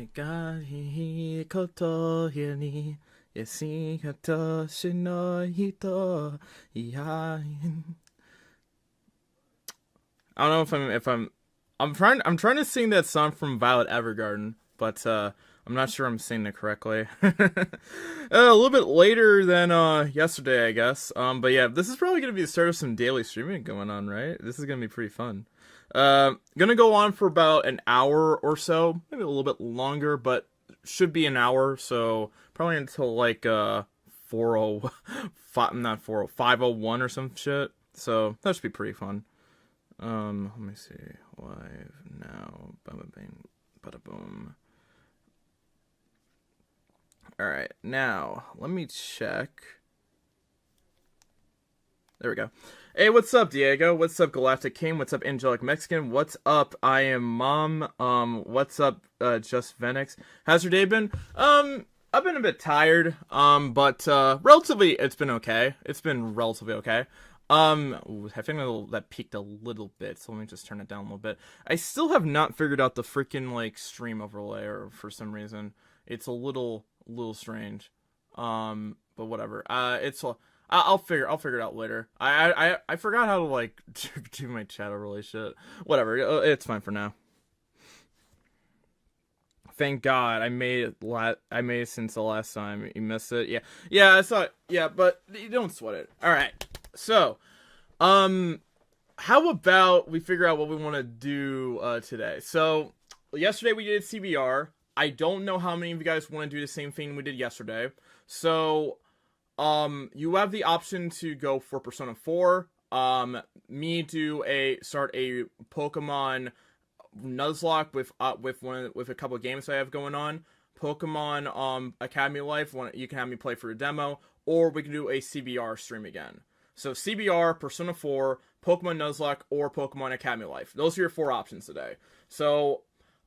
がいいことにしかとしない人いや I don't know if I'm trying to sing that song from Violet Evergarden, but I'm not sure I'm singing it correctly. A little bit later than yesterday, I guess. But yeah, this is probably gonna be the start of some daily streaming going on, right? This is gonna be pretty fun. Gonna go on for about an hour or so, maybe a little bit longer, but should be an hour, so probably until like 4:05, not 4:05, 5:01 or some shit. So that should be pretty fun. Let me see. Live now. Bada bing, bada boom. Alright, now, let me check. There we go. Hey, what's up, Diego? What's up, Galactic King? What's up, Angelic Mexican? What's up, I am Mom? What's up, Just Venix? How's your day been? I've been a bit tired, but, relatively, it's been okay. It's been relatively okay. I think that peaked a little bit, so let me just turn it down a little bit. I still have not figured out the freaking, like, stream overlay, or for some reason. It's a little strange. But whatever. I'll figure it out later. I forgot how to, like, do my chat overlay shit. Whatever, it's fine for now. Thank God, I made it since the last time. You missed it? Yeah, I saw it. Yeah, but you don't sweat it. Alright, so, how about we figure out what we want to do, today? So, yesterday we did CBR. I don't know how many of you guys want to do the same thing we did yesterday. So, you have the option to go for Persona 4. Me start a Pokemon Nuzlocke with a couple of games I have going on. Pokemon Academy Life, you can have me play for a demo, or we can do a CBR stream again. So CBR, Persona 4, Pokemon Nuzlocke, or Pokemon Academy Life. Those are your 4 options today. So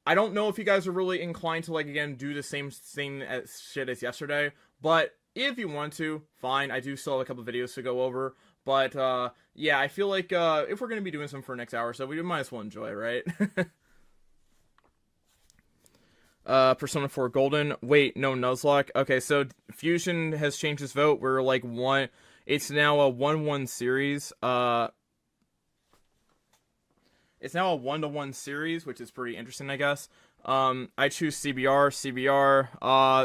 I don't know if you guys are really inclined to, like, again, do the same thing as yesterday, but if you want to, fine. I do still have a couple videos to go over, but yeah, I feel like if we're going to be doing some for the next hour or so, we might as well enjoy, right? Persona 4 Golden. Wait, no, Nuzlocke. Okay, so Fusion has changed his vote. We're like it's now a 1-1 series. It's now a 1-1 series, which is pretty interesting, I guess. I choose CBR.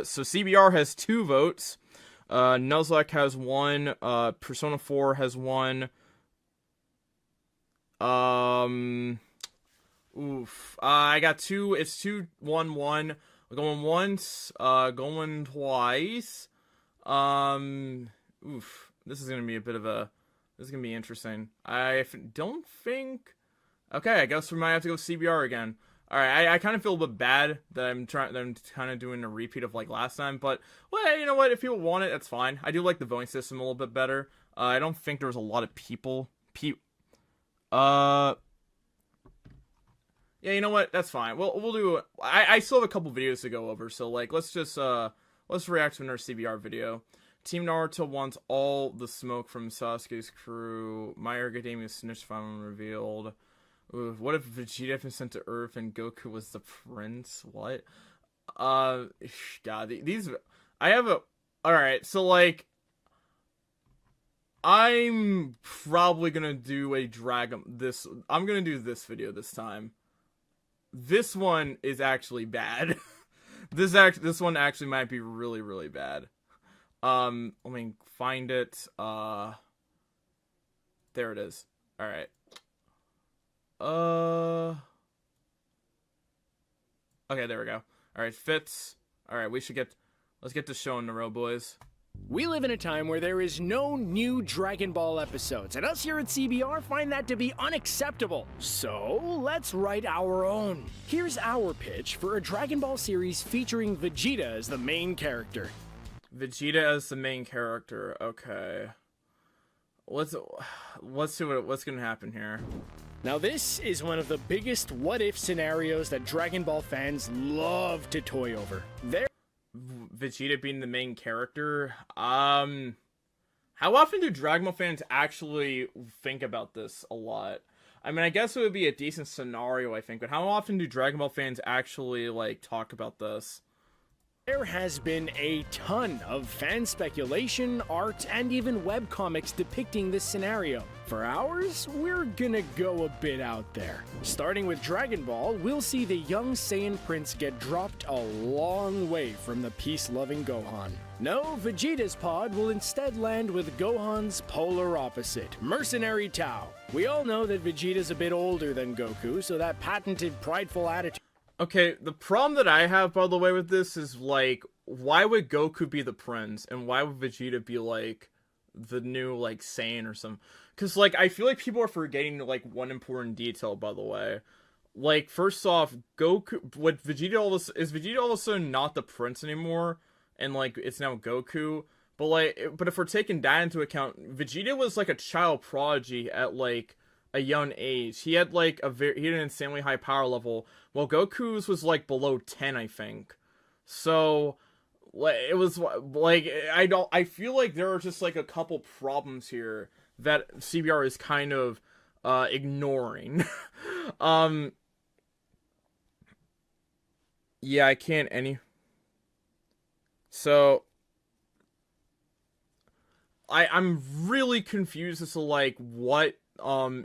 So CBR has 2 votes. Nuzlocke has 1. Persona 4 has 1. I got 2. It's 2-1-1. Going once. Going twice. This is gonna be this is gonna be interesting. I don't think. Okay, I guess we might have to go CBR again. Alright, I kind of feel a bit bad that I'm kind of doing a repeat of, like, last time, but, well, you know what, if people want it, that's fine. I do like the voting system a little bit better. I don't think there was a lot of people. Yeah, you know what, that's fine. We'll do, I still have a couple videos to go over, so, like, let's react to another CBR video. Team Naruto wants all the smoke from Sasuke's crew. My Academia snitch finally revealed. Ooh, what if Vegeta had been sent to Earth and Goku was the prince? What? God, these... I have a... Alright, so, like... I'm probably gonna do a I'm gonna do this video this time. This one is actually bad. This one actually might be really, really bad. Let me find it. There it is. Alright. Okay, there we go. Alright, fits. Alright, let's get this show in the row, boys. We live in a time where there is no new Dragon Ball episodes, and us here at CBR find that to be unacceptable. So, let's write our own. Here's our pitch for a Dragon Ball series featuring Vegeta as the main character. Vegeta as the main character, okay. Let's see what's gonna happen here. Now this is one of the biggest what-if scenarios that Dragon Ball fans love to toy over. Vegeta being the main character? How often do Dragon Ball fans actually think about this a lot? I mean, I guess it would be a decent scenario, I think, but how often do Dragon Ball fans actually, like, talk about this? There has been a ton of fan speculation, art, and even webcomics depicting this scenario. For ours, we're gonna go a bit out there. Starting with Dragon Ball, we'll see the young Saiyan Prince get dropped a long way from the peace-loving Gohan. No, Vegeta's pod will instead land with Gohan's polar opposite, Mercenary Tao. We all know that Vegeta's a bit older than Goku, so that patented prideful attitude. Okay, the problem that I have, by the way, with this is, like, why would Goku be the prince, and why would Vegeta be, like, the new, like, Saiyan or something? Because, like, I feel like people are forgetting, like, one important detail, by the way. Like, first off, Goku, what Vegeta is Vegeta all of a sudden not the prince anymore, and, like, it's now Goku? But, like, but if we're taking that into account, Vegeta was, like, a child prodigy at, like, a young age. He had, like, he had an insanely high power level, while Goku's was, like, below 10, I think. So, like, it was, like, I feel like there are just, like, a couple problems here that CBR is kind of, ignoring. Yeah, I can't So, I'm really confused as to, like, what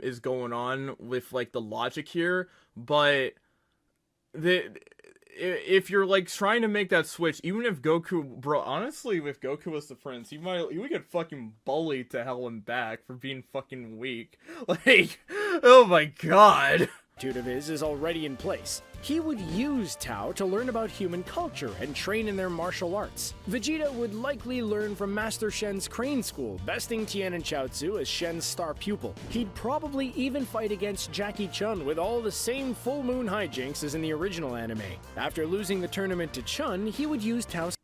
is going on with, like, the logic here, but if you're, like, trying to make that switch, even if Goku, bro, honestly, if Goku was the prince, he would get fucking bullied to hell and back for being fucking weak. Like, oh my god. Of his is already in place. He would use Tao to learn about human culture and train in their martial arts. Vegeta would likely learn from Master Shen's Crane School, besting Tien and Chaozu as Shen's star pupil. He'd probably even fight against Jackie Chun with all the same full moon hijinks as in the original anime. After losing the tournament to Chun, he would use Tao's...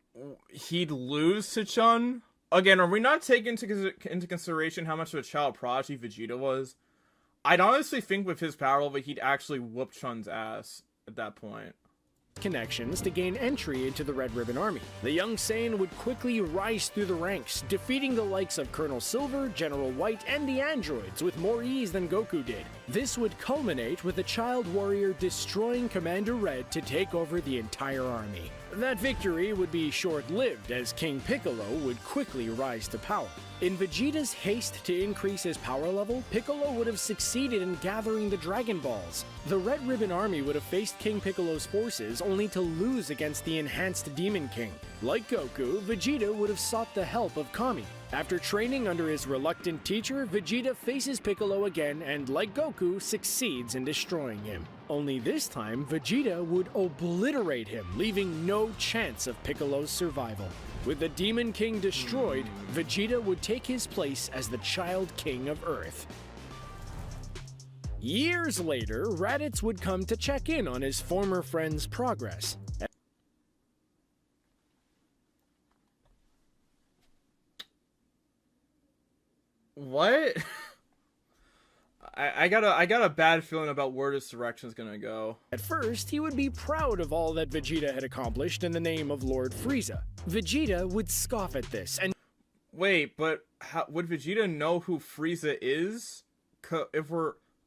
He'd lose to Chun? Again, are we not taking into consideration how much of a child prodigy Vegeta was? I'd honestly think with his power level, he'd actually whoop Chun's ass at that point. Connections to gain entry into the Red Ribbon Army. The young Saiyan would quickly rise through the ranks, defeating the likes of Colonel Silver, General White, and the androids with more ease than Goku did. This would culminate with the child warrior destroying Commander Red to take over the entire army. That victory would be short-lived, as King Piccolo would quickly rise to power. In Vegeta's haste to increase his power level, Piccolo would have succeeded in gathering the Dragon Balls. The Red Ribbon Army would have faced King Piccolo's forces only to lose against the enhanced Demon King. Like Goku, Vegeta would have sought the help of Kami. After training under his reluctant teacher, Vegeta faces Piccolo again and, like Goku, succeeds in destroying him. Only this time, Vegeta would obliterate him, leaving no chance of Piccolo's survival. With the Demon King destroyed, Vegeta would take his place as the Child King of Earth. Years later, Raditz would come to check in on his former friend's progress. What? I got a bad feeling about where this direction is gonna go. At first, he would be proud of all that Vegeta had accomplished in the name of Lord Frieza. Vegeta would scoff at this and... Wait, but would Vegeta know who Frieza is?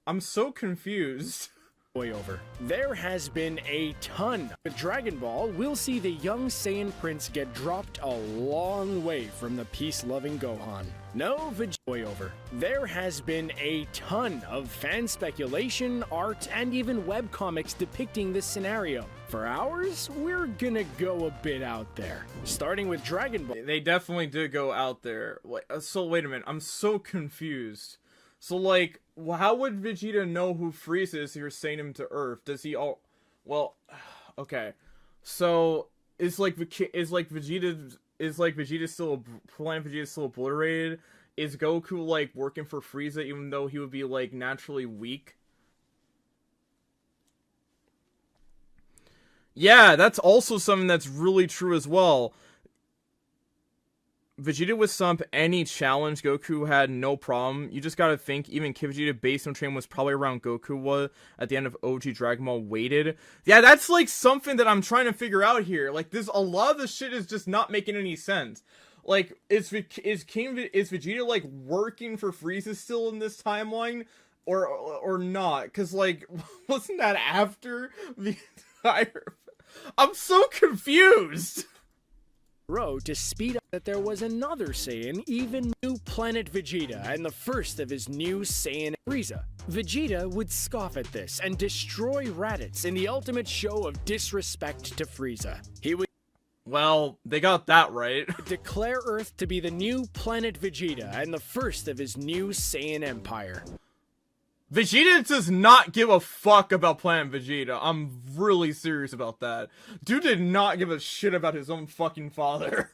I'm so confused. Over. There has been a ton. With Dragon Ball, we'll see the young Saiyan Prince get dropped a long way from the peace-loving Gohan. No, over. There has been a ton of fan speculation, art, and even webcomics depicting this scenario. For ours, we're gonna go a bit out there. Starting with Dragon Ball. They definitely did go out there. So wait a minute, I'm so confused. So, like, how would Vegeta know who Frieza is if you're sending him to Earth? Does he all... Well, okay. So, is Vegeta still... Planet Vegeta still obliterated? Is Goku, like, working for Frieza even though he would be, like, naturally weak? Yeah, that's also something that's really true as well. Vegeta would stomp any challenge. Goku had no problem. You just gotta think, even Kid Vegeta based on train was probably around Goku was at the end of OG Dragon Ball weighted. Yeah, that's like something that I'm trying to figure out here. Like, a lot of this shit is just not making any sense. Like, is Vegeta like working for Frieza still in this timeline? or not, because, like, wasn't that after the entire... I'm so confused! To speed up that there was another Saiyan, even new planet Vegeta, and the first of his new Saiyan Frieza. Vegeta would scoff at this and destroy Raditz in the ultimate show of disrespect to Frieza. He would Well, they got that right. declare Earth to be the new planet Vegeta and the first of his new Saiyan Empire. Vegeta does not give a fuck about Planet Vegeta. I'm really serious about that. Dude did not give a shit about his own fucking father.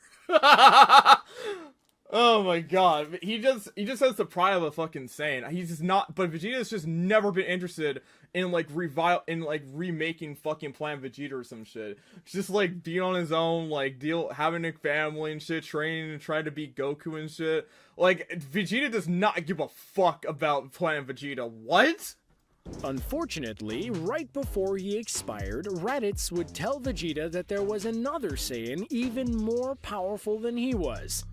Oh my god. He just has the pride of a fucking Saiyan. He's just not, but Vegeta's just never been interested in like remaking fucking Planet Vegeta or some shit. Just like being on his own, like having a family and shit, training and trying to beat Goku and shit. Like, Vegeta does not give a fuck about Planet Vegeta. What? Unfortunately, right before he expired, Raditz would tell Vegeta that there was another Saiyan even more powerful than he was.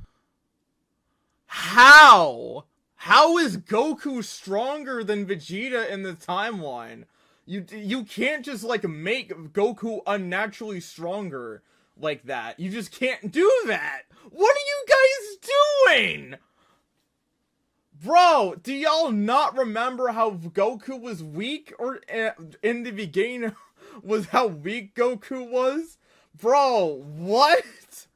How? How is Goku stronger than Vegeta in the timeline? You can't just like make Goku unnaturally stronger like that. You just can't do that. What are you guys doing? Bro, do y'all not remember how Goku was weak, or in the beginning was how weak Goku was? Bro, what?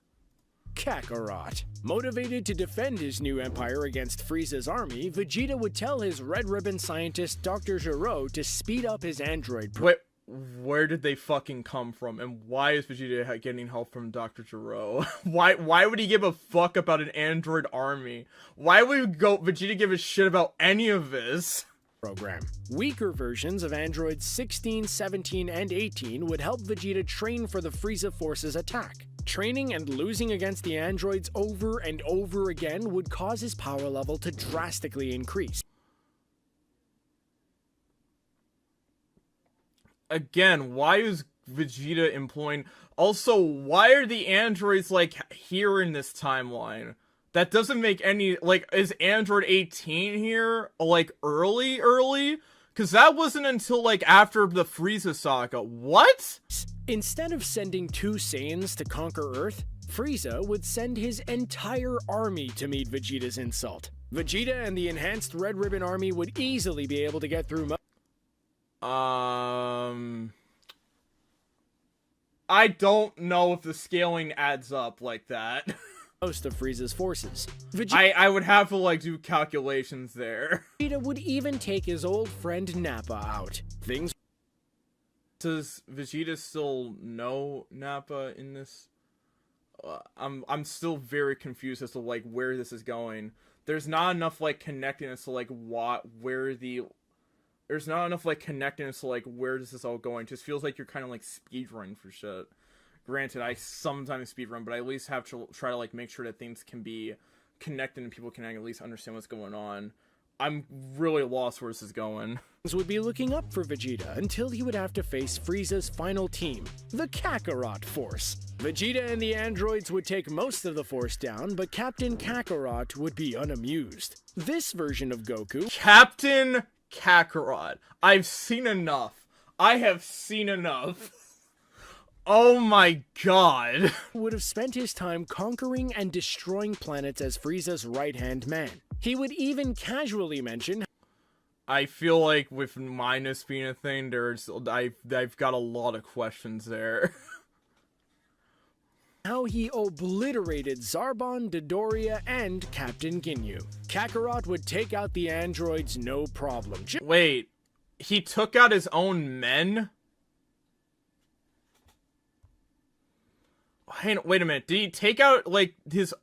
Kakarot. Motivated to defend his new empire against Frieza's army, Vegeta would tell his Red Ribbon scientist Dr. Gero to speed up his android. Wait, where did they fucking come from? And why is Vegeta getting help from Dr. Gero? Why would he give a fuck about an android army? Why would Vegeta give a shit about any of this? Program. Weaker versions of androids 16, 17, and 18 would help Vegeta train for the Frieza Force's attack. Training and losing against the androids over and over again would cause his power level to drastically increase. Again, why is Vegeta employing... Also, why are the androids, like, here in this timeline? That doesn't make any... Like, is Android 18 here, like, early? Because that wasn't until, like, after the Frieza saga. What? Instead of sending two Saiyans to conquer Earth, Frieza would send his entire army to meet Vegeta's insult. Vegeta and the enhanced Red Ribbon army would easily be able to get through I don't know if the scaling adds up like that. most of Frieza's forces. I would have to, like, do calculations there. Vegeta would even take his old friend Nappa out. Does Vegeta still know Nappa in this? I'm still very confused as to, like, where this is going. There's not enough, like, connectedness to, like, there's not enough, like, connectedness to, like, where this is all going. It just feels like you're kind of, like, speedrunning for shit. Granted, I sometimes speedrun, but I at least have to try to, like, make sure that things can be connected and people can at least understand what's going on. I'm really lost where this is going. Would be looking up for Vegeta until he would have to face Frieza's final team, the Kakarot Force. Vegeta and the androids would take most of the Force down, but Captain Kakarot would be unamused. This version of Goku, Captain Kakarot. I've seen enough. I have seen enough. Oh my god. Would have spent his time conquering and destroying planets as Frieza's right-hand man. He would even casually mention, I feel like with minus being a thing, I've got a lot of questions there. how he obliterated Zarbon, Dodoria, and Captain Ginyu. Kakarot would take out the androids no problem. Wait, he took out his own men? Wait a minute, did he take out, like, his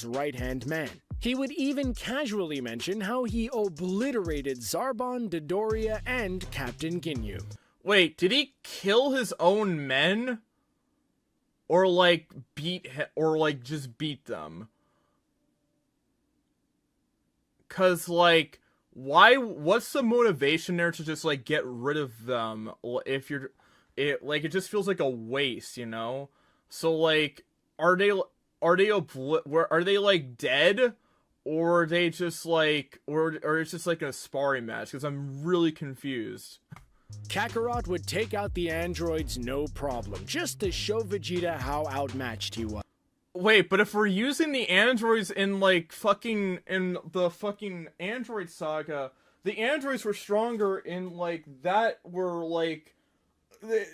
right-hand man? He would even casually mention how he obliterated Zarbon, Dodoria, and Captain Ginyu. Wait, did he kill his own men? Or, like, just beat them? 'Cause, like, what's the motivation there to just, like, get rid of them if it just feels like a waste, you know? So, like, are they like dead? or are they just like, or it's just like a sparring match? Because I'm really confused. Kakarot would take out the androids no problem, just to show Vegeta how outmatched he was. Wait, but if we're using the androids in like fucking in the fucking Android Saga, the androids were stronger in like that were like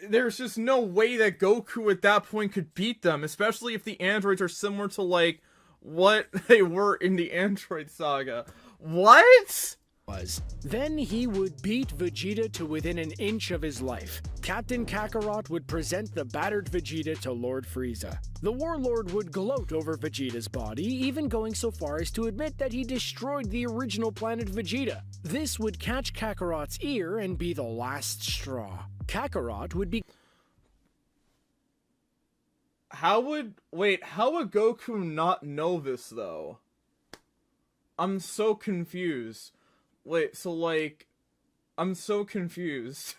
there's just no way that Goku at that point could beat them, especially if the androids are similar to like what they were in the Android Saga. What? Then he would beat Vegeta to within an inch of his life. Captain Kakarot would present the battered Vegeta to Lord Frieza. The Warlord would gloat over Vegeta's body, even going so far as to admit that he destroyed the original planet Vegeta. This would catch Kakarot's ear and be the last straw. Kakarot would be... How would Goku not know this though? I'm so confused. Wait, so like, I'm so confused.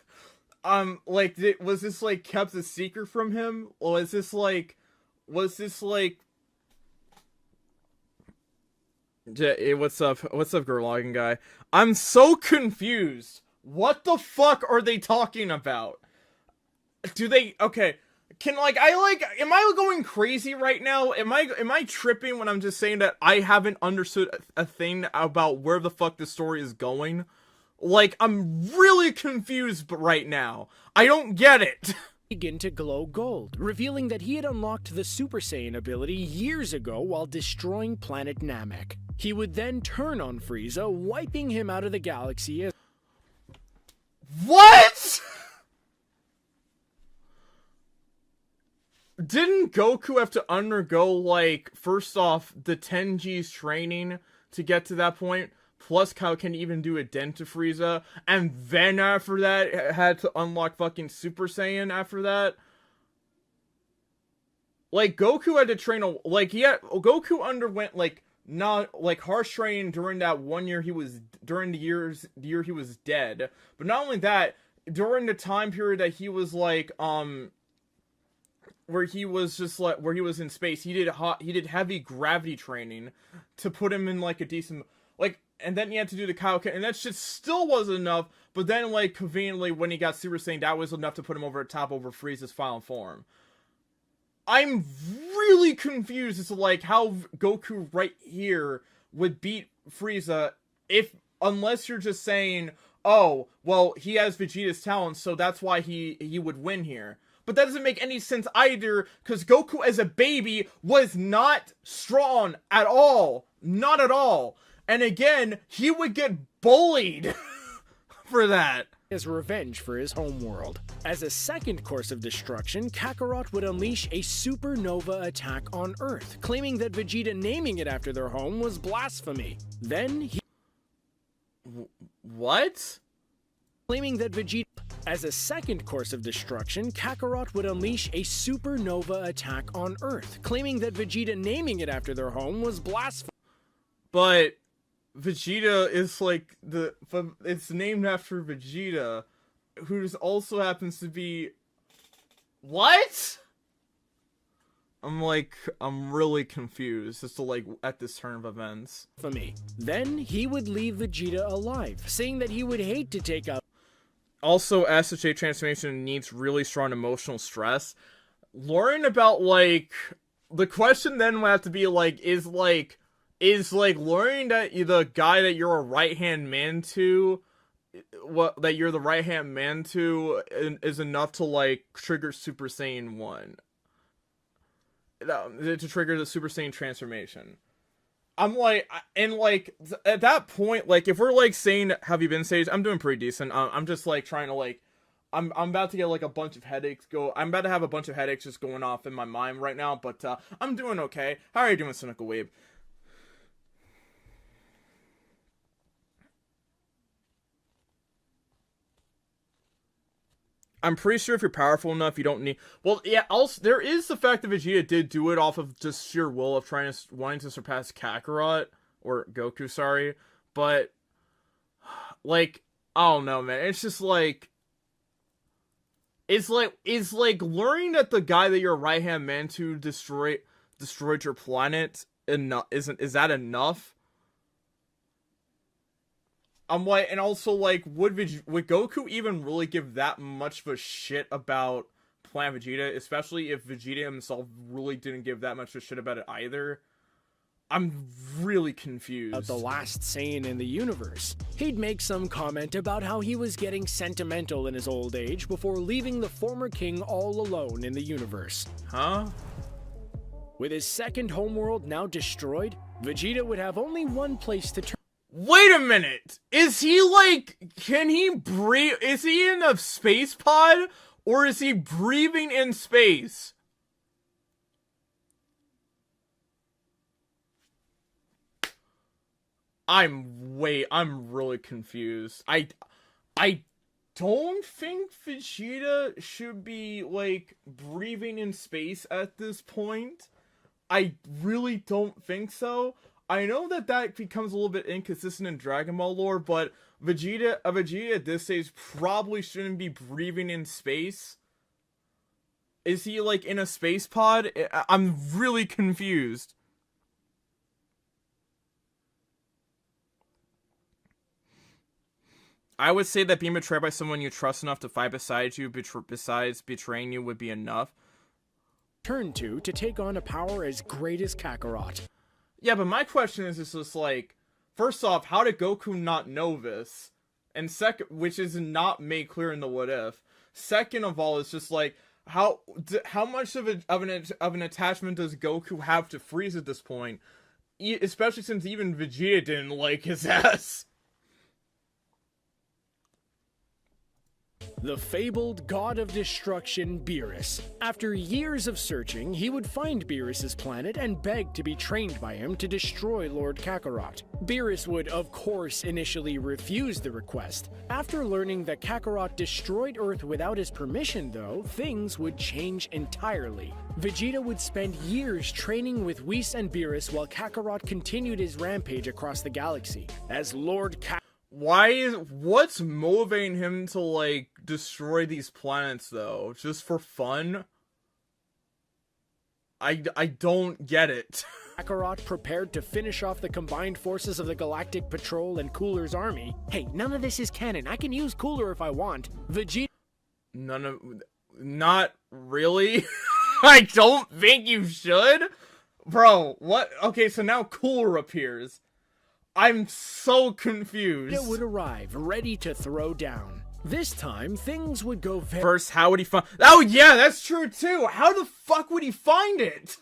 Like, was this like kept a secret from him? Or was this like, what's up, Gurlogging guy? I'm so confused. What the fuck are they talking about? Okay, am I going crazy right now? Am I tripping when I'm just saying that I haven't understood a thing about where the fuck the story is going? Like, I'm really confused right now. I don't get it. Begin to glow gold, revealing that he had unlocked the Super Saiyan ability years ago while destroying planet Namek. He would then turn on Frieza, wiping him out of the galaxy as... What? Didn't Goku have to undergo, like, first off, the 10G's training to get to that point? Plus, how can even do a dent to Frieza? And then after that, had to unlock fucking Super Saiyan after that? Like, Goku had to train, Goku underwent, like, not, like, harsh training during that 1 year during the year he was dead. But not only that, during the time period that he was, like, where he was in space, he did heavy gravity training to put him in like a decent, like, and then he had to do the Kaioken, and that shit still wasn't enough. But then, like, conveniently, when he got Super Saiyan, that was enough to put him over the top over Frieza's final form. I'm really confused as to like how Goku right here would beat Frieza unless you're just saying, oh, well, he has Vegeta's talent, so that's why he would win here. But that doesn't make any sense either, because Goku as a baby was not strong at all. Not at all. And again, he would get bullied for that. As revenge for his homeworld. As a second course of destruction, Kakarot would unleash a supernova attack on Earth, claiming that Vegeta naming it after their home was blasphemy. Then he... What? Claiming that Vegeta... As a second course of destruction, Kakarot would unleash a supernova attack on Earth, claiming that Vegeta naming it after their home was blasphemy. But Vegeta is like it's named after Vegeta, who also happens to be... What? I'm really confused as to, like, at this turn of events. For me. Then he would leave Vegeta alive, saying that he would hate to take out... Also, SSJ transformation needs really strong emotional stress. Learning about, like, the question then would have to be, like, is learning that the guy that you're a right-hand man to, is enough to, like, trigger Super Saiyan 1. To trigger the Super Saiyan transformation. I'm like, and like, at that point, like, if we're like saying, have you been stage? I'm doing pretty decent. I'm just like trying to like, I'm about to get like a bunch of headaches I'm about to have a bunch of headaches just going off in my mind right now, but I'm doing okay. How are you doing, Cynical Weeb? I'm pretty sure if you're powerful enough, you don't need... Well, yeah, also, there is the fact that Vegeta did do it off of just sheer will of wanting to surpass Kakarot, or Goku, sorry, but, like, I don't know, man, it's just like... It's like learning that the guy that you're a right-hand man to destroyed your planet is that enough? I'm like, and also like, would Goku even really give that much of a shit about Planet Vegeta, especially if Vegeta himself really didn't give that much of a shit about it either? I'm really confused. The last Saiyan in the universe. He'd make some comment about how he was getting sentimental in his old age before leaving the former king all alone in the universe. Huh? With his second homeworld now destroyed, Vegeta would have only one place to turn. Wait a minute! Is he like, can he breathe? Is he in a space pod? Or is he breathing in space? I'm really confused. I don't think Vegeta should be, like, breathing in space at this point. I really don't think so. I know that becomes a little bit inconsistent in Dragon Ball lore, but Vegeta at this stage probably shouldn't be breathing in space. Is he, like, in a space pod? I'm really confused. I would say that being betrayed by someone you trust enough to fight beside you, besides betraying you, would be enough. Turn to take on a power as great as Kakarot. Yeah, but my question is just like, first off, how did Goku not know this? And second, which is not made clear in the what if. Second of all, it's just like, how much of an attachment does Goku have to Frieza at this point? Especially since even Vegeta didn't like his ass. The fabled god of destruction, Beerus. After years of searching, he would find Beerus's planet and beg to be trained by him to destroy Lord Kakarot. Beerus would, of course, initially refuse the request. After learning that Kakarot destroyed Earth without his permission, though, things would change entirely. Vegeta would spend years training with Whis and Beerus while Kakarot continued his rampage across the galaxy. As Lord what's motivating him to, like, destroy these planets, though? Just for fun? I don't get it. Kakarot prepared to finish off the combined forces of the Galactic Patrol and Cooler's army. Hey, none of this is canon. I can use Cooler if I want. Vegeta... Not really? I don't think you should? Bro, what? Okay, so now Cooler appears. I'm so confused. It would arrive, ready to throw down. This time, things would go very... First, how would he find... Oh, yeah, that's true, too. How the fuck would he find it?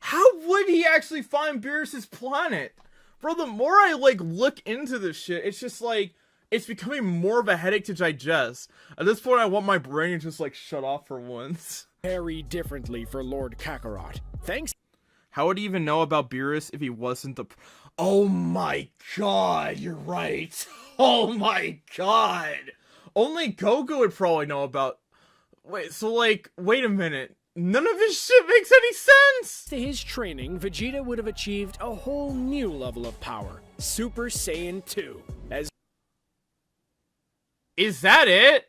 How would he actually find Beerus's planet? Bro, the more I, like, look into this shit, it's just, like, it's becoming more of a headache to digest. At this point, I want my brain to just, like, shut off for once. Very differently for Lord Kakarot. Thanks. How would he even know about Beerus if he wasn't the... Oh my god, you're right. Oh my god. Only Goku would probably know about... Wait, so like, wait a minute. None of this shit makes any sense! To his training, Vegeta would have achieved a whole new level of power. Super Saiyan 2. Is that it?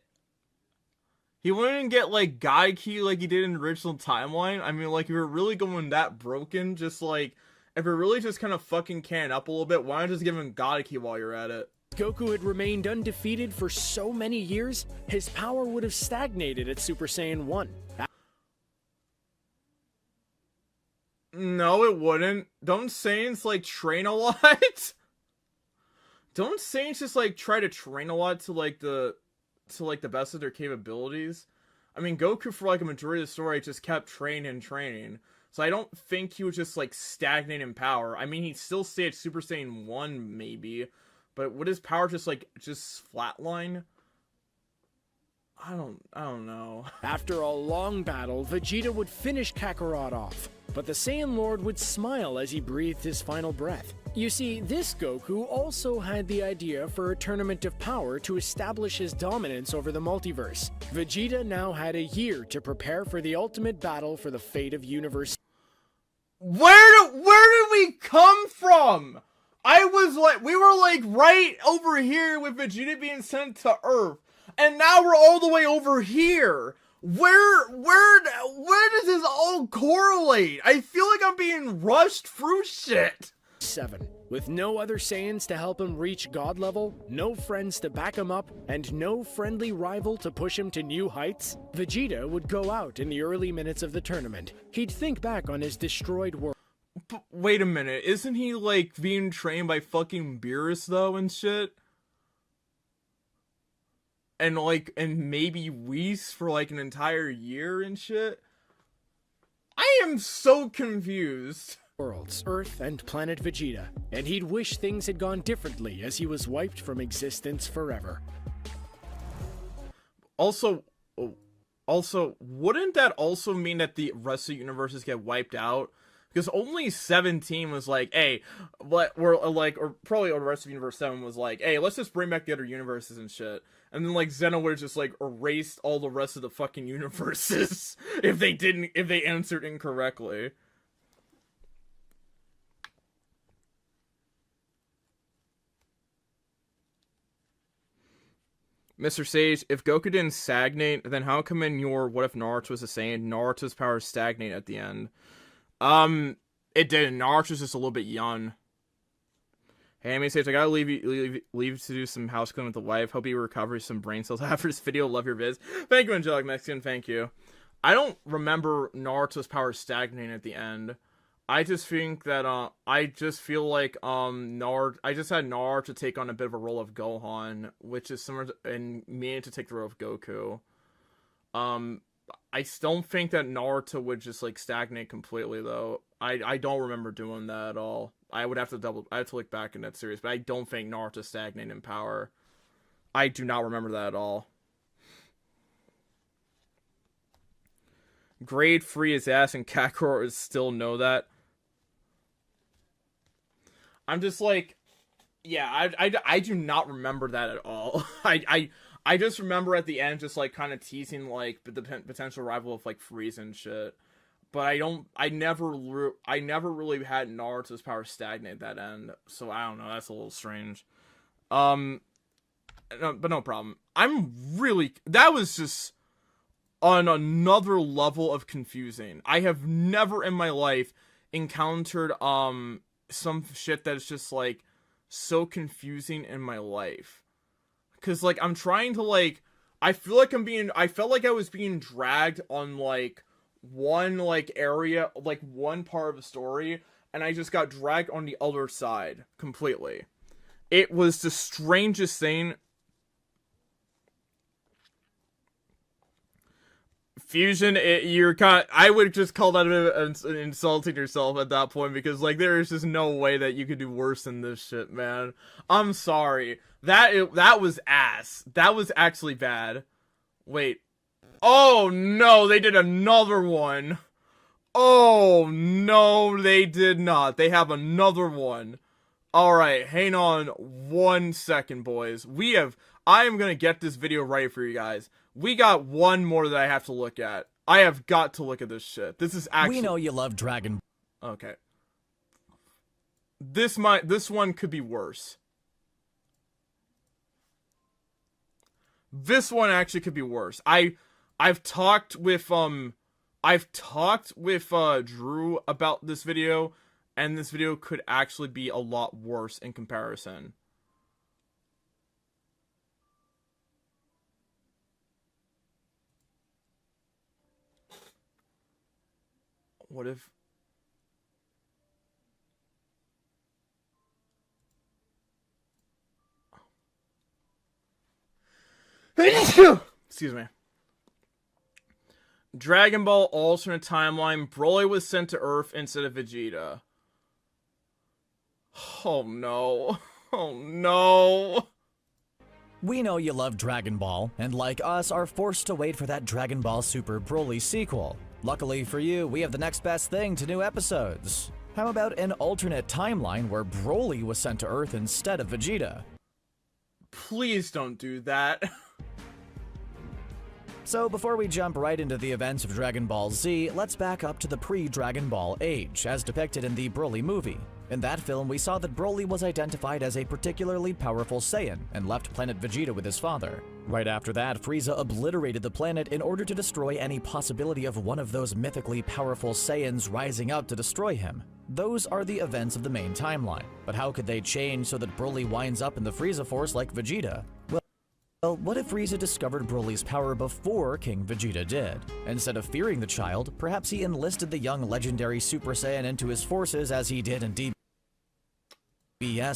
He wouldn't get, like, God Ki like he did in the original timeline? I mean, like, if you're really going that broken, just, like, if you're really just kind of fucking can up a little bit, why not just give him God Ki while you're at it? Goku had remained undefeated for so many years, his power would have stagnated at Super Saiyan 1. No, it wouldn't. Don't Saiyans, like, train a lot? Don't Saiyans just, like, try to train a lot to the best of their capabilities? I mean, Goku, for, like, a majority of the story, just kept training. So I don't think he was just, like, stagnant in power. I mean, he'd still stay at Super Saiyan 1, maybe. But would his power just flatline? I don't know. After a long battle, Vegeta would finish Kakarot off. But the Saiyan Lord would smile as he breathed his final breath. You see, this Goku also had the idea for a tournament of power to establish his dominance over the multiverse. Vegeta now had a year to prepare for the ultimate battle for the fate of universe. Where did we come from? We were like right over here with Vegeta being sent to Earth. And now we're all the way over here. Where does this all correlate? I feel like I'm being rushed through shit. 7. With no other Saiyans to help him reach God level, no friends to back him up, and no friendly rival to push him to new heights, Vegeta would go out in the early minutes of the tournament. He'd think back on his destroyed world. Wait a minute, isn't he like being trained by fucking Beerus though and shit? And maybe Whis for like an entire year and shit? I am so confused. Worlds, Earth and planet Vegeta, and he'd wish things had gone differently as he was wiped from existence forever. Also, wouldn't that also mean that the rest of the universes get wiped out? Because only 17 was like, hey, what we're like, or probably the rest of Universe 7 was like, hey, let's just bring back the other universes and shit. And then like Zeno would have just like erased all the rest of the fucking universes if they answered incorrectly. Mr. Sage, if Goku didn't stagnate, then how come in your What If Naruto was the same? Naruto's powers stagnate at the end. It didn't. Naruto's just a little bit young. Hey, Amy Sage, I gotta leave to do some house cleaning with the wife. Hope you recover some brain cells after this video. Love your vids. Thank you, Angelic Mexican. Thank you. I don't remember Naruto's powers stagnating at the end. I just think that, I just feel like, I just had Naruto take on a bit of a role of Gohan, which is similar to, and meaning to take the role of Goku. I don't think that Naruto would just, like, stagnate completely, though. I don't remember doing that at all. I have to look back in that series, but I don't think Naruto stagnated in power. I do not remember that at all. Grade free his ass and Kakarot still know that. I'm just like, yeah, I do not remember that at all. I just remember at the end just like kind of teasing like the potential rival of like Frieza and shit. But I never really had Naruto's power stagnate at that end. So I don't know, that's a little strange. No, but no problem. That was just on another level of confusing. I have never in my life encountered some shit that is just like so confusing in my life. Cause like I'm trying to like I felt like I was being dragged on like one like area, like one part of a story, and I just got dragged on the other side completely. It was the strangest thing. Fusion, I would just call that insulting yourself at that point, because like there is just no way that you could do worse than this shit, man. I'm sorry. That was ass. That was actually bad. Wait. Oh no, they did another one. Oh no, they did not. They have another one. Alright, hang on 1 second, boys. I am gonna get this video right for you guys. We got one more that I have to look at. I have got to look at this shit. This is actually... We know you love Dragon... Okay. This one could be worse. This one actually could be worse. I've talked with Drew about this video, and this video could actually be a lot worse in comparison. What if... Excuse me. Dragon Ball alternate timeline. Broly was sent to Earth instead of Vegeta. Oh no. Oh no. We know you love Dragon Ball, and like us, are forced to wait for that Dragon Ball Super Broly sequel. Luckily for you, we have the next best thing to new episodes. How about an alternate timeline where Broly was sent to Earth instead of Vegeta? Please don't do that. So before we jump right into the events of Dragon Ball Z, let's back up to the pre-Dragon Ball age, as depicted in the Broly movie. In that film, we saw that Broly was identified as a particularly powerful Saiyan and left planet Vegeta with his father. Right after that, Frieza obliterated the planet in order to destroy any possibility of one of those mythically powerful Saiyans rising up to destroy him. Those are the events of the main timeline, but how could they change so that Broly winds up in the Frieza Force like Vegeta? Well, what if Frieza discovered Broly's power before King Vegeta did? Instead of fearing the child, perhaps he enlisted the young legendary Super Saiyan into his forces as he did in DBS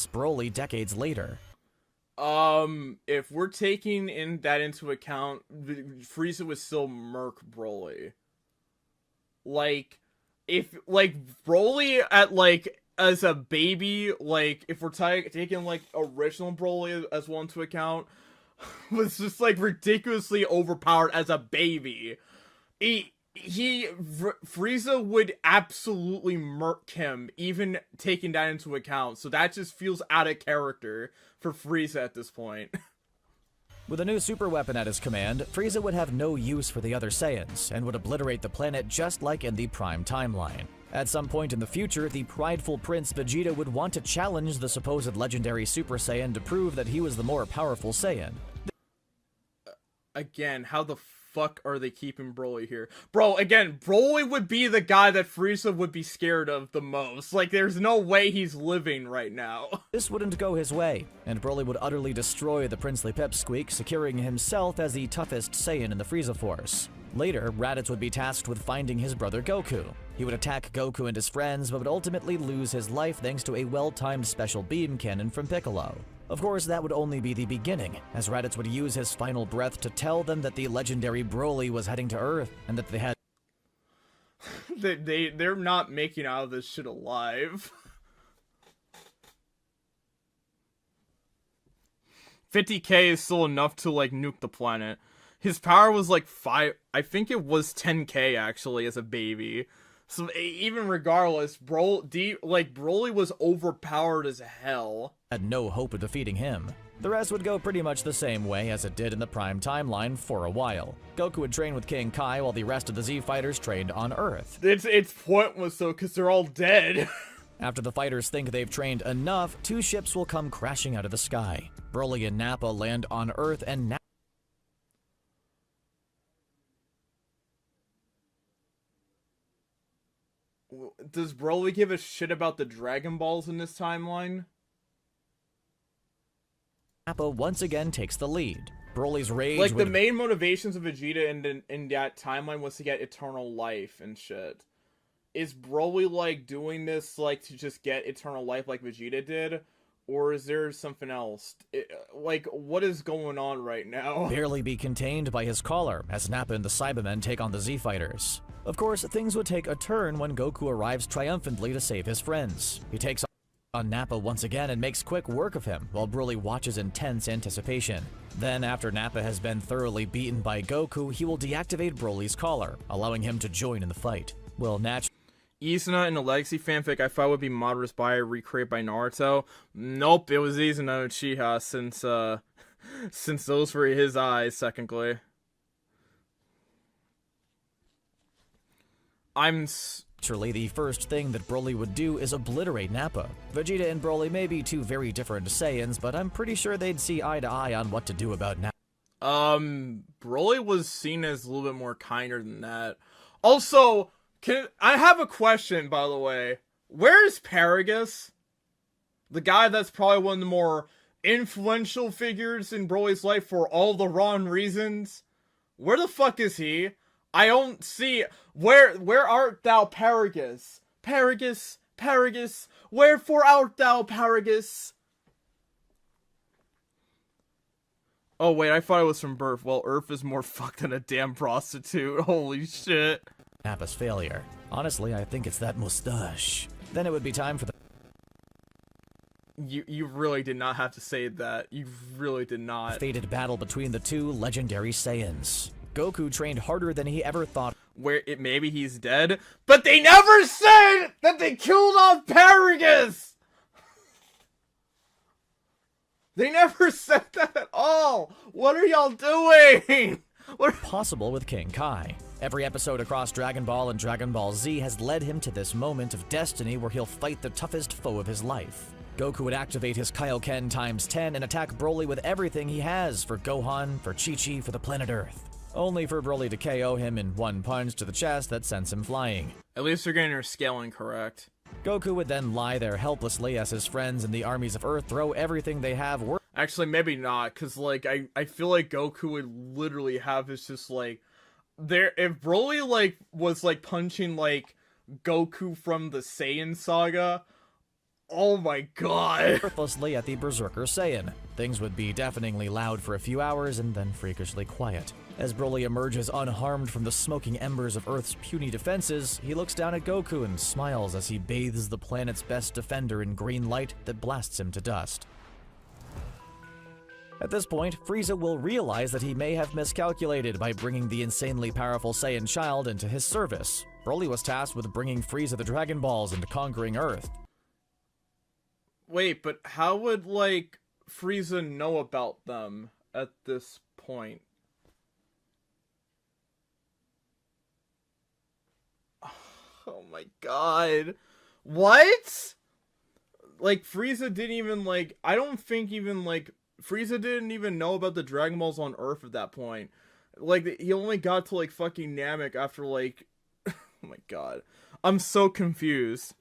Broly decades later. If we're taking that into account, Frieza would still murk Broly. Like, if, like, Broly at, like, as a baby, like, if we're taking, like, original Broly as one to account, was just, like, ridiculously overpowered as a baby. Frieza would absolutely murk him, even taking that into account. So that just feels out of character for Frieza at this point. With a new super weapon at his command, Frieza would have no use for the other Saiyans, and would obliterate the planet just like in the Prime timeline. At some point in the future, the prideful Prince Vegeta would want to challenge the supposed legendary Super Saiyan to prove that he was the more powerful Saiyan. Again, how the fuck are they keeping Broly here? Bro, again, Broly would be the guy that Frieza would be scared of the most. Like, there's no way he's living right now. This wouldn't go his way, and Broly would utterly destroy the princely pipsqueak, securing himself as the toughest Saiyan in the Frieza Force. Later, Raditz would be tasked with finding his brother Goku. He would attack Goku and his friends, but would ultimately lose his life thanks to a well-timed special beam cannon from Piccolo. Of course, that would only be the beginning, as Raditz would use his final breath to tell them that the legendary Broly was heading to Earth, and that they had they're not making out of this shit alive. 50k is still enough to, like, nuke the planet. His power was, like, 5... I think it was 10k, actually, as a baby. So, even regardless, Broly was overpowered as hell. Had no hope of defeating him. The rest would go pretty much the same way as it did in the Prime timeline for a while. Goku would train with King Kai while the rest of the Z fighters trained on Earth. It's pointless though, because they're all dead. After the fighters think they've trained enough, two ships will come crashing out of the sky. Broly and Nappa land on Earth, and Does Broly give a shit about the Dragon Balls in this timeline? Nappa once again takes the lead. Broly's rage like, the main motivations of Vegeta in that timeline was to get eternal life and shit. Is Broly, like, doing this, like, to just get eternal life like Vegeta did? Or is there something else? Like, what is going on right now? Barely be contained by his collar, as Nappa and the Cybermen take on the Z-Fighters. Of course, things would take a turn when Goku arrives triumphantly to save his friends. He takes on Nappa once again and makes quick work of him, while Broly watches in tense anticipation. Then, after Nappa has been thoroughly beaten by Goku, he will deactivate Broly's collar, allowing him to join in the fight. Well, naturally, Izuna in the Legacy fanfic I thought would be Madara's bio recreated by Naruto. Nope, it was Izuna Uchiha, since those were his eyes, technically. Naturally, the first thing that Broly would do is obliterate Nappa. Vegeta and Broly may be two very different Saiyans, but I'm pretty sure they'd see eye to eye on what to do about Nappa. Broly was seen as a little bit more kinder than that. Also, I have a question, by the way. Where is Paragus? The guy that's probably one of the more influential figures in Broly's life for all the wrong reasons. Where the fuck is he? I don't see... Where art thou, Paragus? Paragus, Paragus, wherefore art thou, Paragus? Oh wait, I thought it was from birth. Well, Earth is more fucked than a damn prostitute. Holy shit. Nappa's failure. Honestly, I think it's that mustache. Then it would be time for the... You really did not have to say that. You really did not. Fated battle between the two legendary Saiyans. Goku trained harder than he ever thought. Maybe he's dead, but they never said that they killed off Paragus! They never said that at all! What are y'all doing? possible with King Kai. Every episode across Dragon Ball and Dragon Ball Z has led him to this moment of destiny where he'll fight the toughest foe of his life. Goku would activate his Kaioken times 10 and attack Broly with everything he has for Gohan, for Chi-Chi, for the planet Earth. Only for Broly to KO him in one punch to the chest that sends him flying. At least they're getting their scaling correct. Goku would then lie there helplessly as his friends in the armies of Earth throw everything they have. Actually, maybe not, because, like, I feel like Goku would literally have his just, like, if Broly, like, was, like, punching, like, Goku from the Saiyan saga, oh my god. Worthlessly at the Berserker Saiyan. Things would be deafeningly loud for a few hours and then freakishly quiet. As Broly emerges unharmed from the smoking embers of Earth's puny defenses, he looks down at Goku and smiles as he bathes the planet's best defender in green light that blasts him to dust. At this point, Frieza will realize that he may have miscalculated by bringing the insanely powerful Saiyan child into his service. Broly was tasked with bringing Frieza the Dragon Balls and conquering Earth. Wait, but how would, like, Frieza know about them at this point? Oh my god. What? Like, Frieza didn't even, like, I don't think even, like, Frieza didn't even know about the Dragon Balls on Earth at that point. Like, he only got to, like, fucking Namek after, like, oh my god. I'm so confused.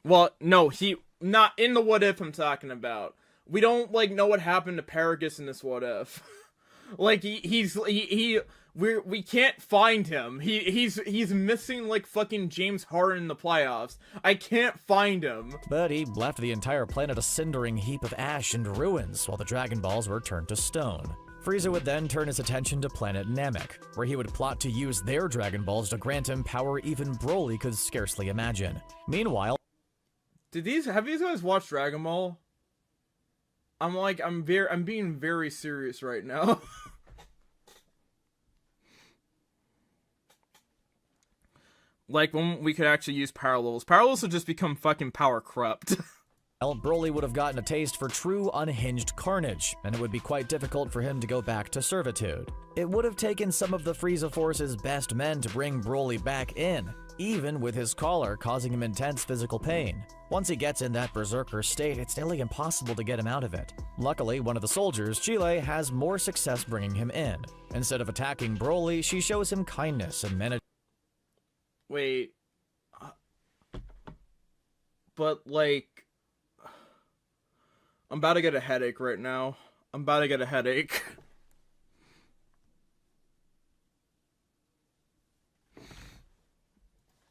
Well, no, not in the what if I'm talking about. We don't, like, know what happened to Paragus in this what if. Like, we can't find him. He's missing, like, fucking James Harden in the playoffs. I can't find him. But he left the entire planet a cindering heap of ash and ruins while the Dragon Balls were turned to stone. Frieza would then turn his attention to planet Namek, where he would plot to use their Dragon Balls to grant him power even Broly could scarcely imagine. Meanwhile, have these guys watched Dragon Ball? I'm being very serious right now. Like, when we could actually use parallels. Parallels would just become fucking power corrupt. Broly would have gotten a taste for true unhinged carnage, and it would be quite difficult for him to go back to servitude. It would have taken some of the Frieza Force's best men to bring Broly back in, even with his collar causing him intense physical pain. Once he gets in that berserker state, it's nearly impossible to get him out of it. Luckily, one of the soldiers, Chile, has more success bringing him in. Instead of attacking Broly, she shows him kindness and manages. Wait. But, like, I'm about to get a headache right now. I'm about to get a headache.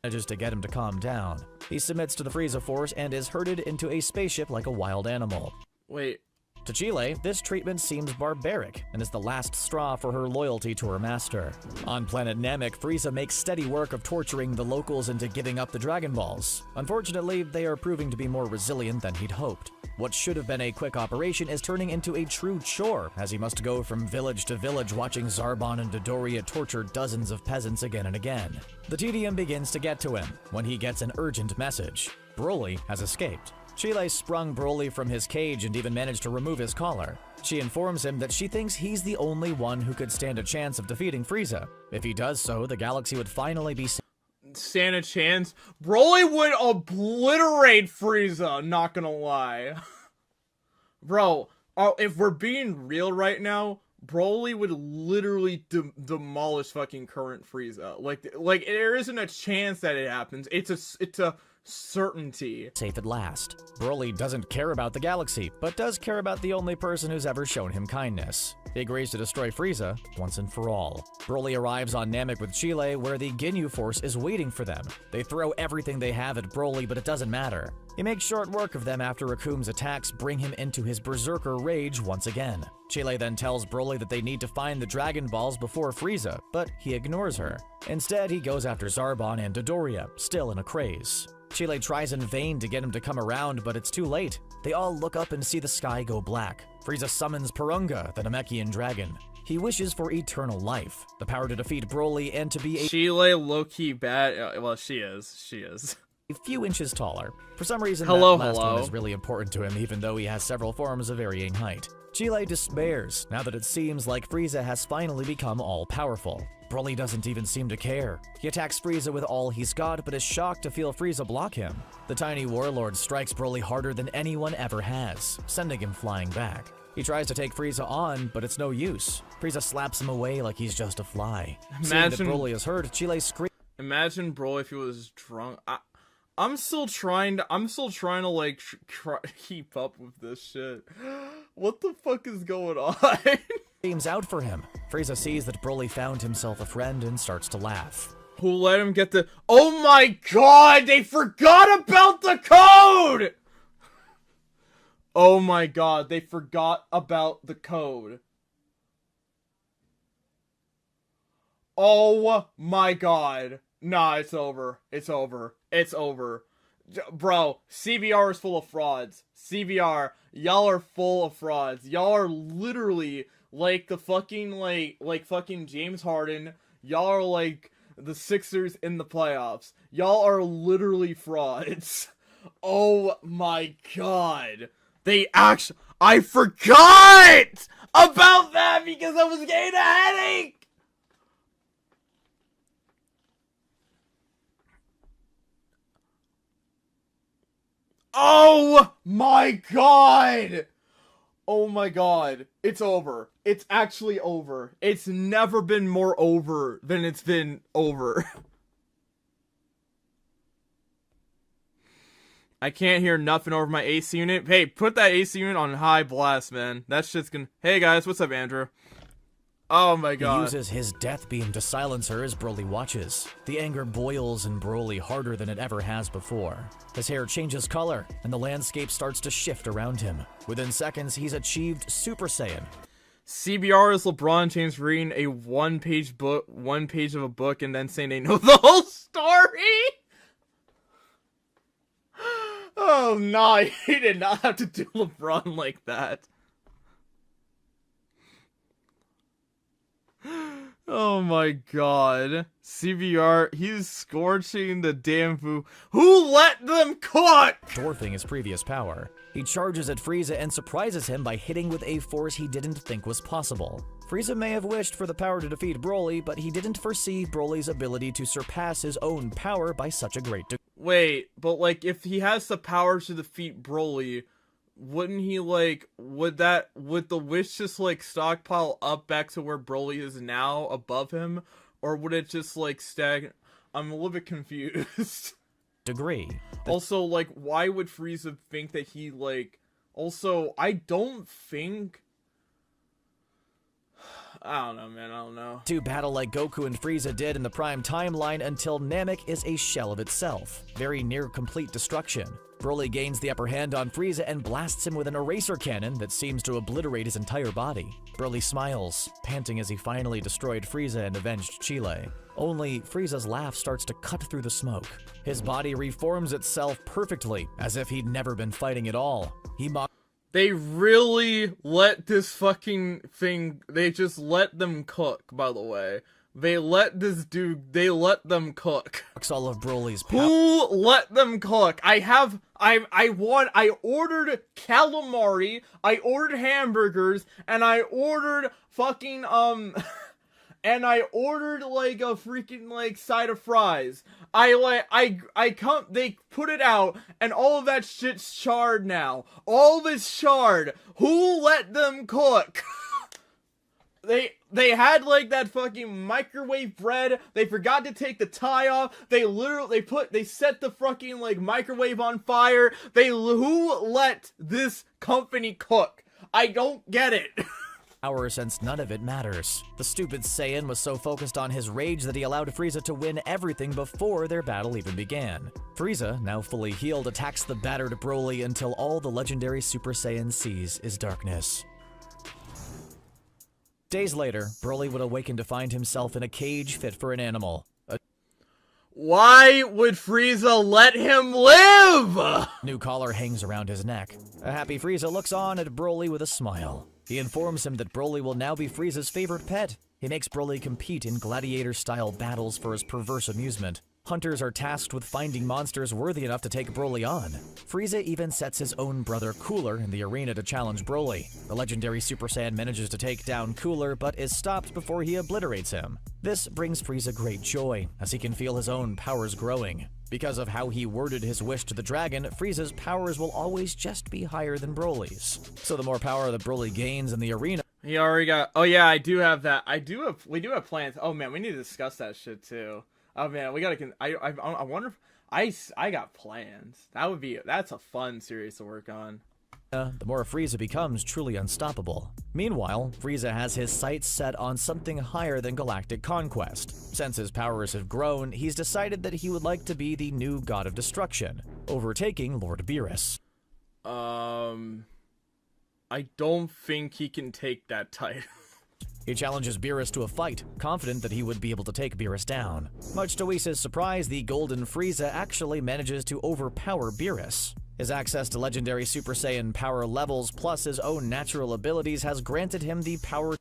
Manages to get him to calm down. He submits to the Frieza Force and is herded into a spaceship like a wild animal. Wait. To Chile, this treatment seems barbaric and is the last straw for her loyalty to her master. On planet Namek, Frieza makes steady work of torturing the locals into giving up the Dragon Balls. Unfortunately, they are proving to be more resilient than he'd hoped. What should have been a quick operation is turning into a true chore, as he must go from village to village watching Zarbon and Dodoria torture dozens of peasants again and again. The tedium begins to get to him when he gets an urgent message. Broly has escaped. Chile sprung Broly from his cage and even managed to remove his collar. She informs him that she thinks he's the only one who could stand a chance of defeating Frieza. If he does so, the galaxy would finally be stand a chance? Broly would obliterate Frieza, not gonna lie. Bro, if we're being real right now, Broly would literally demolish fucking current Frieza. Like there isn't a chance that it happens. It's a certainty. Safe at last. Broly doesn't care about the galaxy, but does care about the only person who's ever shown him kindness. He agrees to destroy Frieza once and for all. Broly arrives on Namek with Chile, where the Ginyu Force is waiting for them. They throw everything they have at Broly, but it doesn't matter. He makes short work of them after Rakum's attacks bring him into his berserker rage once again. Chile then tells Broly that they need to find the Dragon Balls before Frieza, but he ignores her. Instead, he goes after Zarbon and Dodoria, still in a craze. Chile tries in vain to get him to come around, but it's too late. They all look up and see the sky go black. Frieza summons Purunga, the Namekian dragon. He wishes for eternal life, the power to defeat Broly and to be a— Chile low-key bad. Well, she is. a few inches taller. For some reason, Hello, that last hello. one is really important to him, even though he has several forms of varying height. Chile despairs now that it seems like Frieza has finally become all-powerful. Broly doesn't even seem to care. He attacks Frieza with all he's got, but is shocked to feel Frieza block him. The tiny warlord strikes Broly harder than anyone ever has, sending him flying back. He tries to take Frieza on, but it's no use. Frieza slaps him away like he's just a fly. Seeing that Broly is hurt, Chile screams. Imagine Broly if he was drunk. I'm still trying to like keep up with this shit. What the fuck is going on? Screams out for him. Frieza sees that Broly found himself a friend and starts to laugh. Who let him get the— Oh my god, they forgot about the code! Oh my god, they forgot about the code. Oh my god. Nah, it's over. It's over. It's over. Bro, CBR is full of frauds. CBR, y'all are full of frauds. Y'all are literally like the fucking, like fucking James Harden. Y'all are like the Sixers in the playoffs. Y'all are literally frauds. Oh my god. I forgot about that because I was getting a headache. Oh my god! Oh my god. It's over. It's actually over. It's never been more over than it's been over. I can't hear nothing over my AC unit. Hey, put that AC unit on high blast, man. That shit's gonna— Hey guys, what's up, Andrew? Oh my god. He uses his death beam to silence her as Broly watches. The anger boils in Broly harder than it ever has before. His hair changes color, and the landscape starts to shift around him. Within seconds, he's achieved Super Saiyan. CBR is LeBron James reading a one page of a book and then saying they know the whole story? Oh no, he did not have to do LeBron like that. Oh my god. CBR, he's scorching the damn food. Who let them cook? Dwarfing his previous power. He charges at Frieza and surprises him by hitting with a force he didn't think was possible. Frieza may have wished for the power to defeat Broly, but he didn't foresee Broly's ability to surpass his own power by such a great degree. Wait, but like, if he has the power to defeat Broly, wouldn't he, like, would the wish just, like, stockpile up back to where Broly is now, above him? Or would it just, like, I'm a little bit confused. Also, like, why would Frieza think that he, like... Also, I don't think... I don't know, man, I don't know. To battle like Goku and Frieza did in the Prime timeline until Namek is a shell of itself. Very near complete destruction. Broly gains the upper hand on Frieza and blasts him with an eraser cannon that seems to obliterate his entire body. Broly smiles, panting as he finally destroyed Frieza and avenged Chile. Only Frieza's laugh starts to cut through the smoke. His body reforms itself perfectly, as if he'd never been fighting at all. He mocks. They really let this fucking thing, they just let them cook, by the way. They let them cook. All of Broly's power. Who let them cook? I ordered calamari, I ordered hamburgers, and I ordered fucking, and I ordered, like, a freaking, like, side of fries. They put it out, and all of that shit's charred now. All of it's charred. Who let them cook? They had, like, that fucking microwave bread. They forgot to take the tie off. They set the fucking, like, microwave on fire. Who let this company cook? I don't get it. Since none of it matters. The stupid Saiyan was so focused on his rage that he allowed Frieza to win everything before their battle even began. Frieza, now fully healed, attacks the battered Broly until all the legendary Super Saiyan sees is darkness. Days later, Broly would awaken to find himself in a cage fit for an animal. Why would Frieza let him live? New collar hangs around his neck. A happy Frieza looks on at Broly with a smile. He informs him that Broly will now be Frieza's favorite pet. He makes Broly compete in gladiator-style battles for his perverse amusement. Hunters are tasked with finding monsters worthy enough to take Broly on. Frieza even sets his own brother Cooler in the arena to challenge Broly. The legendary Super Saiyan manages to take down Cooler, but is stopped before he obliterates him. This brings Frieza great joy, as he can feel his own powers growing. Because of how he worded his wish to the dragon, Frieza's powers will always just be higher than Broly's. So the more power that Broly gains in the arena, He already got. Oh yeah, I do have that. We do have plans. Oh man, we need to discuss that shit too. Oh man, we gotta. I wonder if I got plans. That's a fun series to work on. the more Frieza becomes truly unstoppable. Meanwhile, Frieza has his sights set on something higher than galactic conquest. Since his powers have grown, he's decided that he would like to be the new god of destruction, overtaking Lord Beerus. I don't think he can take that title. He challenges Beerus to a fight, confident that he would be able to take Beerus down. Much to Whis' surprise, the Golden Frieza actually manages to overpower Beerus. His access to legendary Super Saiyan power levels plus his own natural abilities has granted him the power.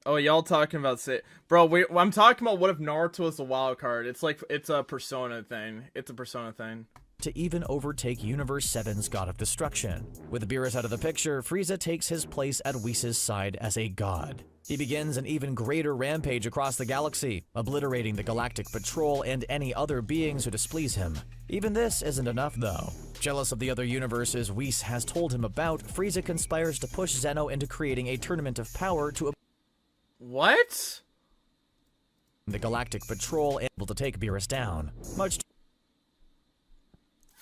Oh, y'all talking about bro? Wait, I'm talking about what if Naruto was a wild card? It's like it's a Persona thing. It's a Persona thing. To even overtake Universe 7's God of Destruction. With Beerus out of the picture, Frieza takes his place at Whis' side as a god. He begins an even greater rampage across the galaxy, obliterating the Galactic Patrol and any other beings who displease him. Even this isn't enough, though. Jealous of the other universes Whis has told him about, Frieza conspires to push Zeno into creating a tournament of power to What? the Galactic Patrol able to take Beerus down. Much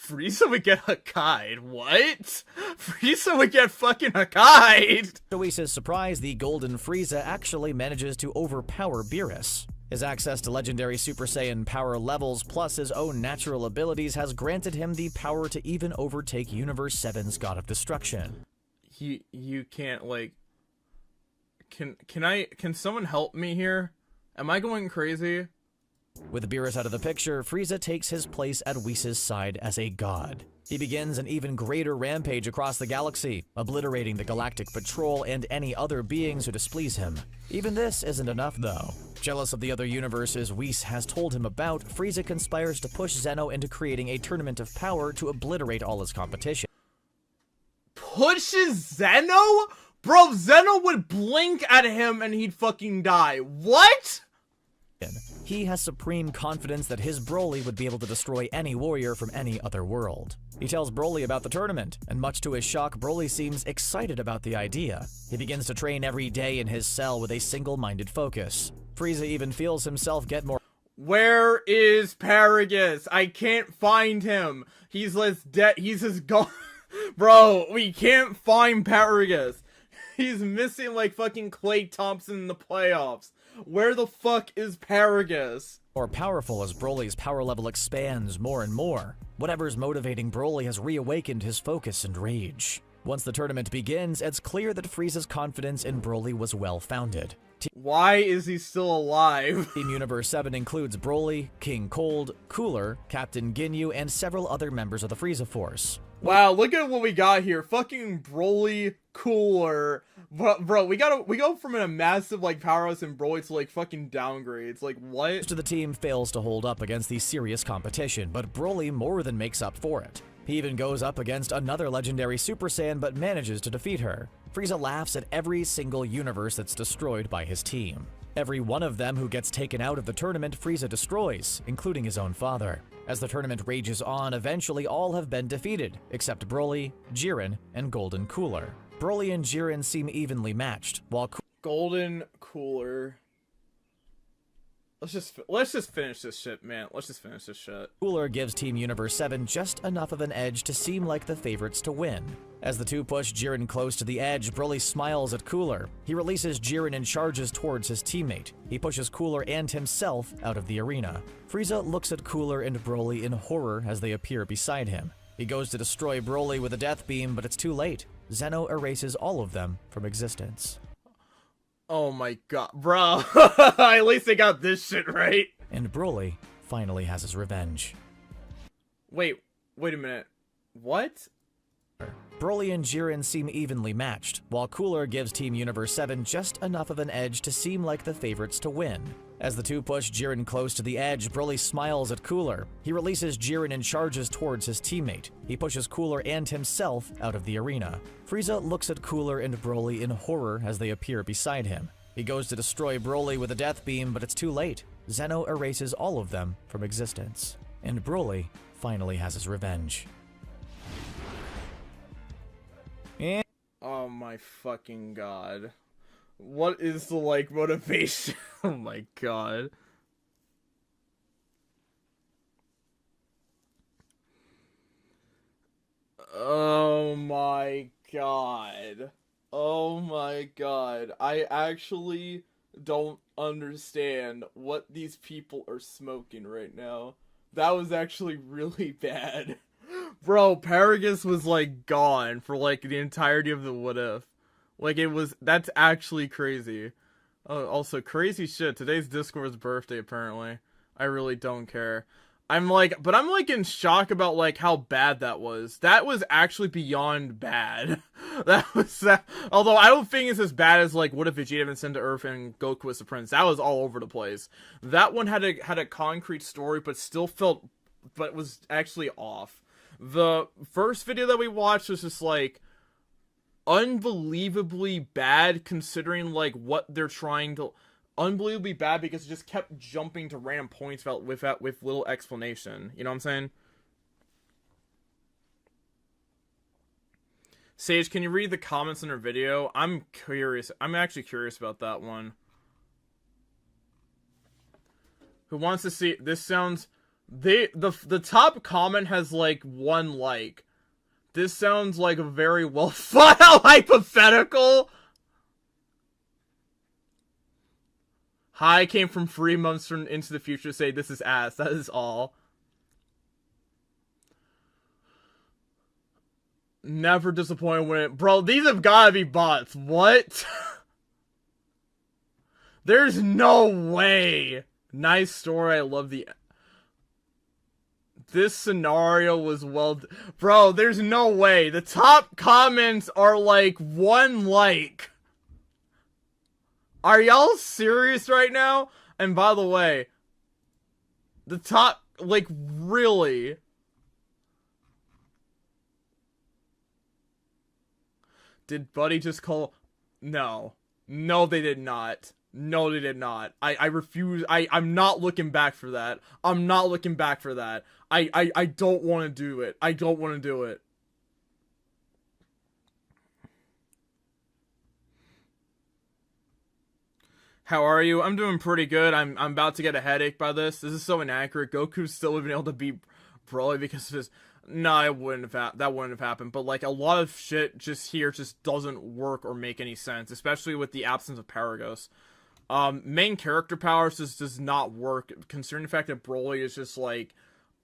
Frieza would get a guide. What? Frieza would get fucking a guide. to Whis' surprise, the Golden Frieza actually manages to overpower Beerus. His access to legendary Super Saiyan power levels plus his own natural abilities has granted him the power to even overtake Universe 7's God of Destruction. You can't like. Can someone help me here? Am I going crazy? With Beerus out of the picture, Frieza takes his place at Whis' side as a god. He begins an even greater rampage across the galaxy, obliterating the Galactic Patrol and any other beings who displease him. Even this isn't enough, though. Jealous of the other universes Whis has told him about, Frieza conspires to push Zeno into creating a tournament of power to obliterate all his competition. Pushes Zeno? Bro, Zeno would blink at him and he'd fucking die. What? He has supreme confidence that his Broly would be able to destroy any warrior from any other world. He tells Broly about the tournament, and much to his shock, Broly seems excited about the idea. He begins to train every day in his cell with a single-minded focus. Frieza even feels himself get more. Where is Paragus? I can't find him. He's just gone. Bro, we can't find Paragus. He's missing like fucking Klay Thompson in the playoffs. Where the fuck is Paragus? More powerful as Broly's power level expands more and more. Whatever's motivating Broly has reawakened his focus and rage. Once the tournament begins, it's clear that Frieza's confidence in Broly was well-founded. Why is he still alive? Team Universe 7 includes Broly, King Cold, Cooler, Captain Ginyu, and several other members of the Frieza Force. Wow, look at what we got here. Fucking Broly, Cooler. Bro, we go from a massive, like, powerhouse in Broly to, like, fucking downgrades. Like, what? Most of the team fails to hold up against the serious competition, but Broly more than makes up for it. He even goes up against another legendary Super Saiyan but manages to defeat her. Frieza laughs at every single universe that's destroyed by his team. Every one of them who gets taken out of the tournament, Frieza destroys, including his own father. As the tournament rages on, eventually all have been defeated, except Broly, Jiren, and Golden Cooler. Broly and Jiren seem evenly matched, while Golden Cooler. Let's just finish this shit, man. Let's just finish this shit. Cooler gives Team Universe 7 just enough of an edge to seem like the favorites to win. As the two push Jiren close to the edge, Broly smiles at Cooler. He releases Jiren and charges towards his teammate. He pushes Cooler and himself out of the arena. Frieza looks at Cooler and Broly in horror as they appear beside him. He goes to destroy Broly with a death beam, but it's too late. Zeno erases all of them from existence. Oh my god, bro. At least they got this shit right. And Broly finally has his revenge. Wait a minute. What? Broly and Jiren seem evenly matched, while Cooler gives Team Universe 7 just enough of an edge to seem like the favorites to win. As the two push Jiren close to the edge, Broly smiles at Cooler. He releases Jiren and charges towards his teammate. He pushes Cooler and himself out of the arena. Frieza looks at Cooler and Broly in horror as they appear beside him. He goes to destroy Broly with a death beam, but it's too late. Zeno erases all of them from existence. And Broly finally has his revenge. And Oh my fucking god. What is the, like, motivation? Oh my god. Oh my god. Oh my god. I actually don't understand what these people are smoking right now. That was actually really bad. Bro, Paragus was, like, gone for, like, the entirety of the what if. Like, that's actually crazy. Also, crazy shit. Today's Discord's birthday, apparently. I really don't care. I'm like in shock about, like, how bad that was. That was actually beyond bad. Although I don't think it's as bad as, like, what if Vegeta been sent to Earth and Goku was the prince. That was all over the place. That one had a concrete story, but was actually off. The first video that we watched was just, like, unbelievably bad, considering, like, what they're trying to... Unbelievably bad because it just kept jumping to random points with little explanation. You know what I'm saying? Sage, can you read the comments in her video? I'm curious. I'm actually curious about that one. Who wants to see... This sounds... The top comment has, like, 1 like. This sounds like a very well thought out hypothetical. Hi came from 3 months from into the future to say this is ass. That is all. Never disappointed when it... Bro, these have gotta be bots. What? There's no way. Nice story. I love the... This scenario was Bro, there's no way. The top comments are like 1 like. Are y'all serious right now? And by the way, the top, like, really? Did Buddy just call? No. No, they did not. No, they did not. I refuse. I'm not looking back for that. I'm not looking back for that. I don't want to do it. I don't want to do it. How are you? I'm doing pretty good. I'm about to get a headache by this. This is so inaccurate. Goku's still been able to beat Broly because of his... No, that wouldn't have happened. But, like, a lot of shit just doesn't work or make any sense, especially with the absence of Paragos. Main character powers just does not work, considering the fact that Broly is just, like,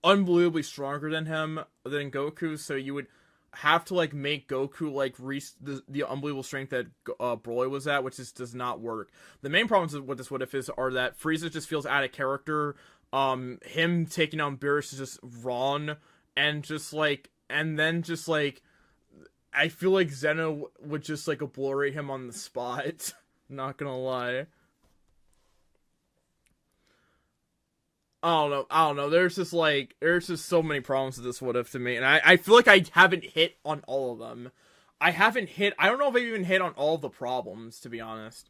unbelievably stronger than than Goku, so you would have to, like, make Goku, like, reach the unbelievable strength that Broly was at, which just does not work. The main problems with this what if are that Frieza just feels out of character, him taking on Beerus is just wrong, and then I feel like Zeno would just, like, obliterate him on the spot. Not gonna lie. I don't know. There's just so many problems with this what if to me, and I feel like I haven't hit on all of them. I don't know if I've even hit on all of the problems, to be honest.